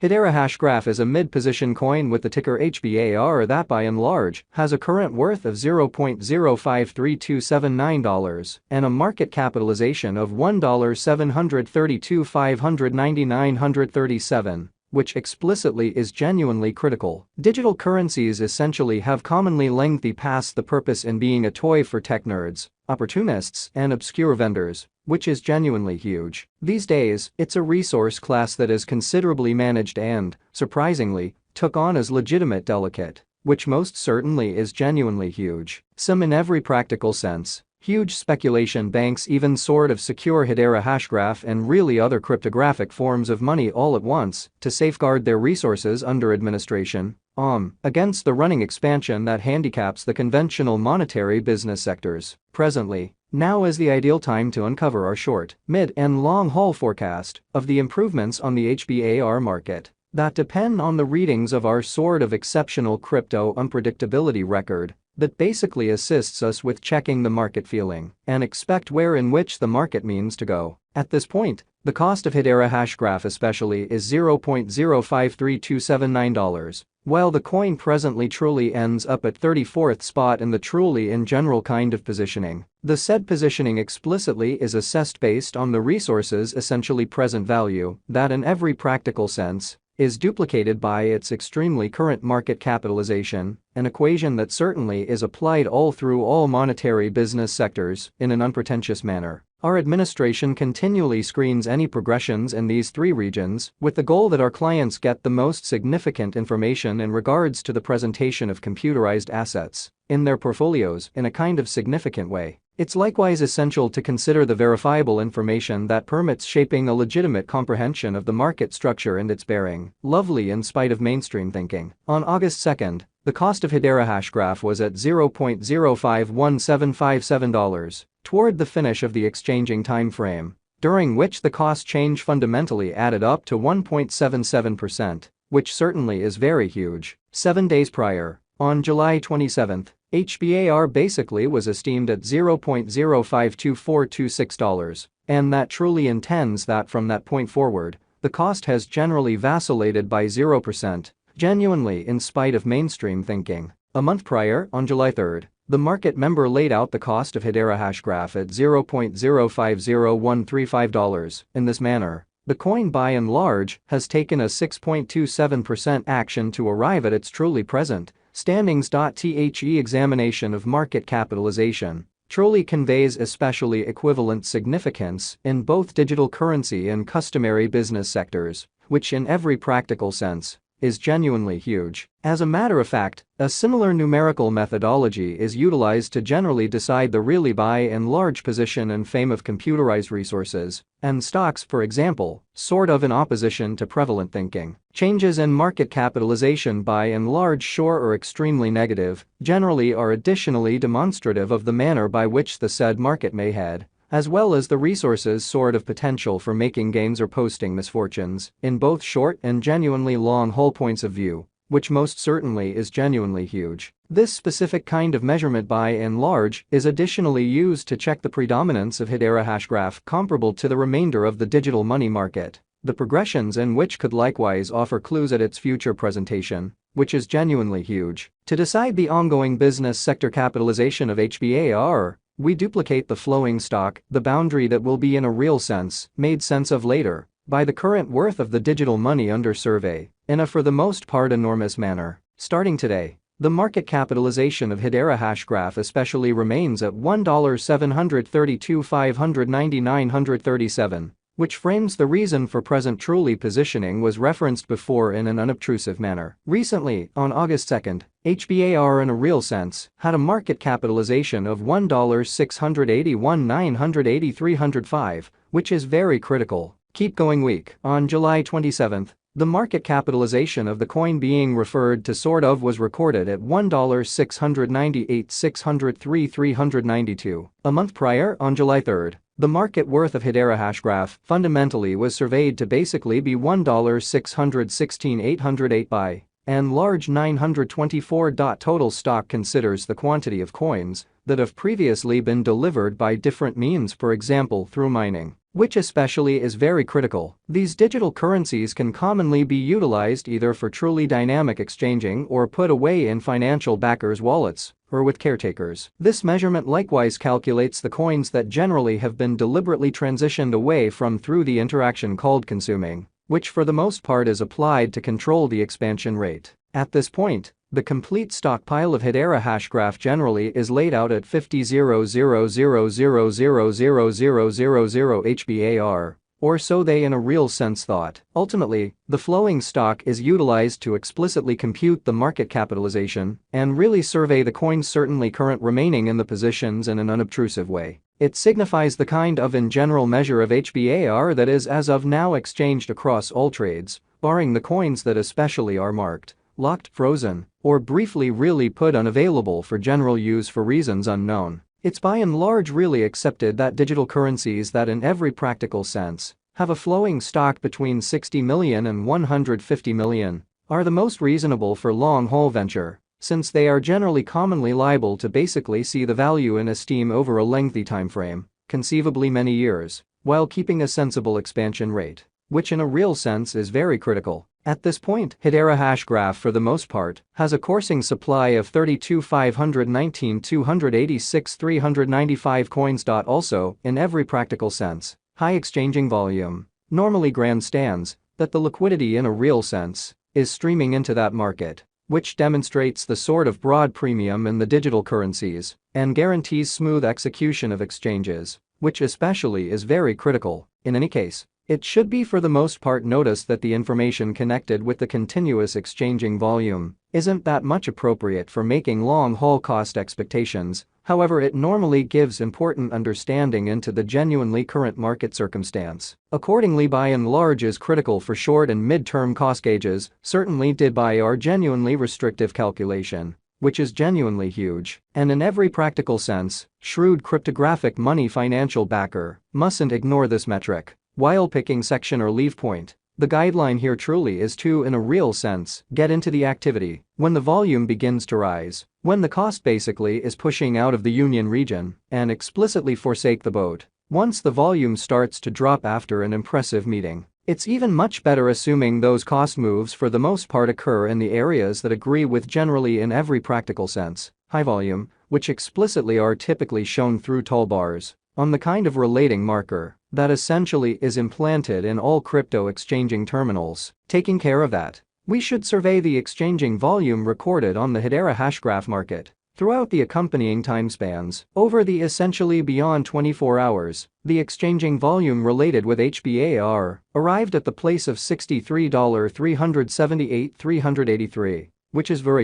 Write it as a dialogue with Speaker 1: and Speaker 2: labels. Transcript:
Speaker 1: Hedera Hashgraph is a mid-position coin with the ticker HBAR that by and large has a current worth of $0.053279 and a market capitalization of $1,732,599,937, which explicitly is genuinely critical. Digital currencies essentially have commonly lengthy past the purpose in being a toy for tech nerds, opportunists, and obscure vendors, which is genuinely huge. These days, it's a resource class that is considerably managed and, surprisingly, took on as legitimate delicate, which most certainly is genuinely huge. Some in every practical sense. Huge speculation banks even sort of secure Hedera Hashgraph and really other cryptographic forms of money all at once to safeguard their resources under administration, against the running expansion that handicaps the conventional monetary business sectors. Presently, now is the ideal time to uncover our short, mid, and long-haul forecast of the improvements on the HBAR market that depend on the readings of our sort of exceptional crypto unpredictability record that basically assists us with checking the market feeling and expect where in which the market means to go. At this point, the cost of Hedera Hashgraph especially is $0.053279, while the coin presently truly ends up at 34th spot in the truly in general kind of positioning. The said positioning explicitly is assessed based on the resource's essentially present value that in every practical sense is duplicated by its extremely current market capitalization, an equation that certainly is applied all through all monetary business sectors in an unpretentious manner. Our administration continually screens any progressions in these three regions with the goal that our clients get the most significant information in regards to the presentation of computerized assets in their portfolios in a kind of significant way. It's likewise essential to consider the verifiable information that permits shaping a legitimate comprehension of the market structure and its bearing, lovely in spite of mainstream thinking. On August 2nd, the cost of Hedera Hashgraph was at $0.051757, toward the finish of the exchanging time frame, during which the cost change fundamentally added up to 1.77%, which certainly is very huge. 7 days prior, on July 27th, HBAR basically was esteemed at $0.052426, and that truly intends that from that point forward, the cost has generally vacillated by 0%, genuinely in spite of mainstream thinking. A month prior, on July 3rd, the market member laid out the cost of Hedera Hashgraph at $0.050135. In this manner, the coin by and large has taken a 6.27% action to arrive at its truly present standings. The examination of market capitalization truly conveys especially equivalent significance in both digital currency and customary business sectors, which in every practical sense is genuinely huge. As a matter of fact, a similar numerical methodology is utilized to generally decide the really by and large position and fame of computerized resources and stocks, for example, sort of in opposition to prevalent thinking. Changes in market capitalization by and large sure or extremely negative generally are additionally demonstrative of the manner by which the said market may head, as well as the resource's sort of potential for making gains or posting misfortunes in both short and genuinely long-haul points of view, which most certainly is genuinely huge. This specific kind of measurement by and large is additionally used to check the predominance of Hedera Hashgraph comparable to the remainder of the digital money market, the progressions in which could likewise offer clues at its future presentation, which is genuinely huge. To decide the ongoing business sector capitalization of HBAR, we duplicate the flowing stock, the boundary that will be in a real sense made sense of later by the current worth of the digital money under survey in a for the most part enormous manner. Starting today, the market capitalization of Hedera Hashgraph especially remains at $1,732,599,937, which frames the reason for present truly positioning was referenced before in an unobtrusive manner. Recently, on August 2nd, HBAR in a real sense had a market capitalization of $1,681,983,305, which is very critical. Keep going week. On July 27th, the market capitalization of the coin being referred to sort of was recorded at $1,698,603,392. A month prior, on July 3rd, the market worth of Hedera Hashgraph fundamentally was surveyed to basically be $1,616,808 by and large 924. Total stock considers the quantity of coins that have previously been delivered by different means, for example through mining, which especially is very critical. These digital currencies can commonly be utilized either for truly dynamic exchanging or put away in financial backers' wallets or with caretakers. This measurement likewise calculates the coins that generally have been deliberately transitioned away from through the interaction called consuming, which for the most part is applied to control the expansion rate. At this point, the complete stockpile of Hedera Hashgraph generally is laid out at 50,000,000,000,000 Hbar, or so they in a real sense thought. Ultimately, the flowing stock is utilized to explicitly compute the market capitalization and really survey the coins certainly current remaining in the positions in an unobtrusive way. It signifies the kind of in general measure of Hbar that is as of now exchanged across all trades, barring the coins that especially are marked, locked, frozen, or briefly really put unavailable for general use for reasons unknown. It's by and large really accepted that digital currencies that in every practical sense have a flowing stock between 60 million and 150 million are the most reasonable for long-haul venture, since they are generally commonly liable to basically see the value in esteem over a lengthy time frame, conceivably many years, while keeping a sensible expansion rate, which in a real sense is very critical. At this point, Hedera Hashgraph for the most part has a coursing supply of 32,519,286,395 coins. Also, in every practical sense, high exchanging volume normally grandstands that the liquidity in a real sense is streaming into that market, which demonstrates the sort of broad premium in the digital currencies and guarantees smooth execution of exchanges, which especially is very critical. In any case, it should be for the most part noticed that the information connected with the continuous exchanging volume isn't that much appropriate for making long-haul cost expectations. However, it normally gives important understanding into the genuinely current market circumstance. Accordingly, by and large is critical for short and mid-term cost gauges, certainly did by our genuinely restrictive calculation, which is genuinely huge, and in every practical sense, shrewd cryptographic money financial backer mustn't ignore this metric while picking section or leave point. The guideline here truly is to, in a real sense, get into the activity when the volume begins to rise, when the cost basically is pushing out of the union region, and explicitly forsake the boat once the volume starts to drop after an impressive meeting. It's even much better assuming those cost moves for the most part occur in the areas that agree with generally in every practical sense high volume, which explicitly are typically shown through tall bars on the kind of relating marker that essentially is implanted in all crypto exchanging terminals. Taking care of that, we should survey the exchanging volume recorded on the Hedera Hashgraph market throughout the accompanying time spans. Over the essentially beyond 24 hours, the exchanging volume related with Hbar arrived at the place of $63,378,383, which is very huge.